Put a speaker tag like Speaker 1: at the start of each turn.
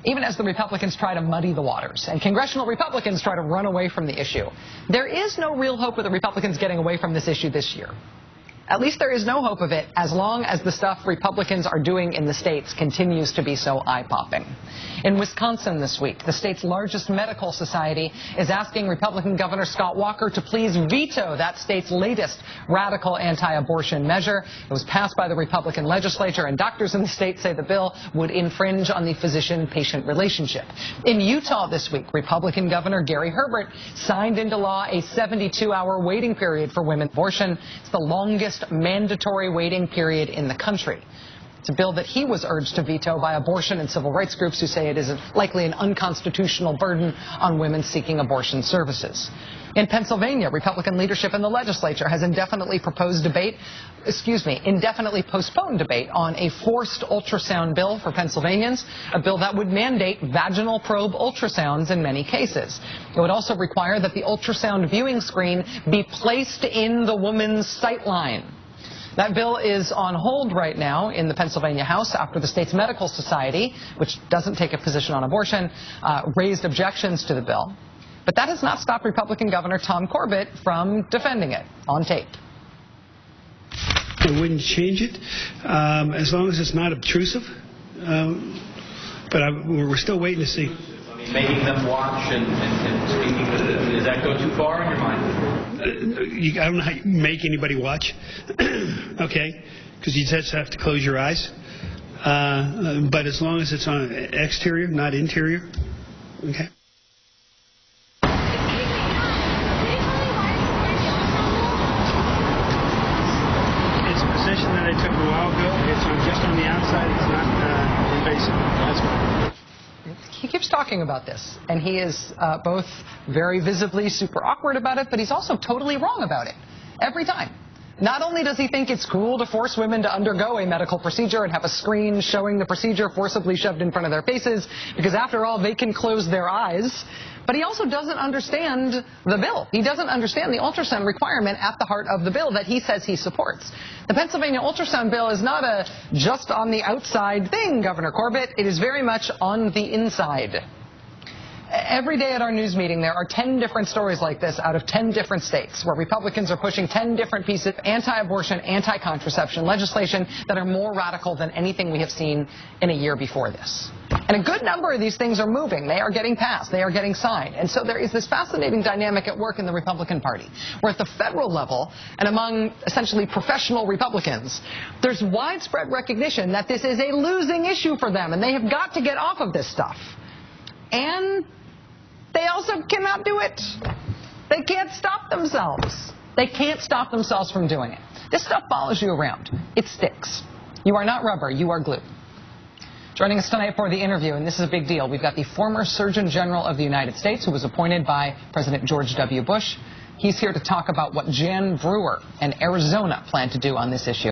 Speaker 1: even as the Republicans try to muddy the waters and congressional Republicans try to run away from the issue. There is no real hope of the Republicans getting away from this issue this year. At least there is no hope of it as long as the stuff Republicans are doing in the states continues to be so eye-popping. In Wisconsin this week, the state's largest medical society is asking Republican Governor Scott Walker to please veto that state's latest radical anti-abortion measure. It was passed by the Republican legislature, and doctors in the state say the bill would infringe on the physician-patient relationship. In Utah this week, Republican Governor Gary Herbert signed into law a 72-hour waiting period for women's abortion. It's the longest mandatory waiting period in the country. It's a bill that he was urged to veto by abortion and civil rights groups who say it is likely an unconstitutional burden on women seeking abortion services. In Pennsylvania, Republican leadership in the legislature has indefinitely postponed debate on a forced ultrasound bill for Pennsylvanians, a bill that would mandate vaginal probe ultrasounds in many cases. It would also require that the ultrasound viewing screen be placed in the woman's sight line. That bill is on hold right now in the Pennsylvania House after the state's medical society, which doesn't take a position on abortion, raised objections to the bill. But that has not stopped Republican Governor Tom Corbett from defending it on tape.
Speaker 2: I wouldn't change it as long as it's not obtrusive. But we're still waiting to see.
Speaker 3: I mean, making them watch and speaking, does that go too far in your mind?
Speaker 2: I don't know how you make anybody watch, okay? Because you just have to close your eyes. But as long as it's on exterior, not interior, okay? It's a position that I took a while ago. It's just on the outside. It's not invasive. That's right.
Speaker 1: He keeps talking about this, and he is both very visibly super awkward about it, but he's also totally wrong about it every time. Not only does he think it's cool to force women to undergo a medical procedure and have a screen showing the procedure forcibly shoved in front of their faces, because after all, they can close their eyes, but he also doesn't understand the bill. He doesn't understand the ultrasound requirement at the heart of the bill that he says he supports. The Pennsylvania ultrasound bill is not a just on the outside thing, Governor Corbett. It is very much on the inside. Every day at our news meeting, there are 10 different stories like this out of 10 different states where Republicans are pushing 10 different pieces of anti-abortion, anti-contraception legislation that are more radical than anything we have seen in a year before this. And a good number of these things are moving. They are getting passed. They are getting signed. And so there is this fascinating dynamic at work in the Republican Party, where at the federal level and among essentially professional Republicans, there's widespread recognition that this is a losing issue for them, and they have got to get off of this stuff. And they also cannot do it. They can't stop themselves. They can't stop themselves from doing it. This stuff follows you around. It sticks. You are not rubber. You are glue. Joining us tonight for the interview, and this is a big deal, we've got the former Surgeon General of the United States, who was appointed by President George W. Bush. He's here to talk about what Jan Brewer and Arizona plan to do on this issue.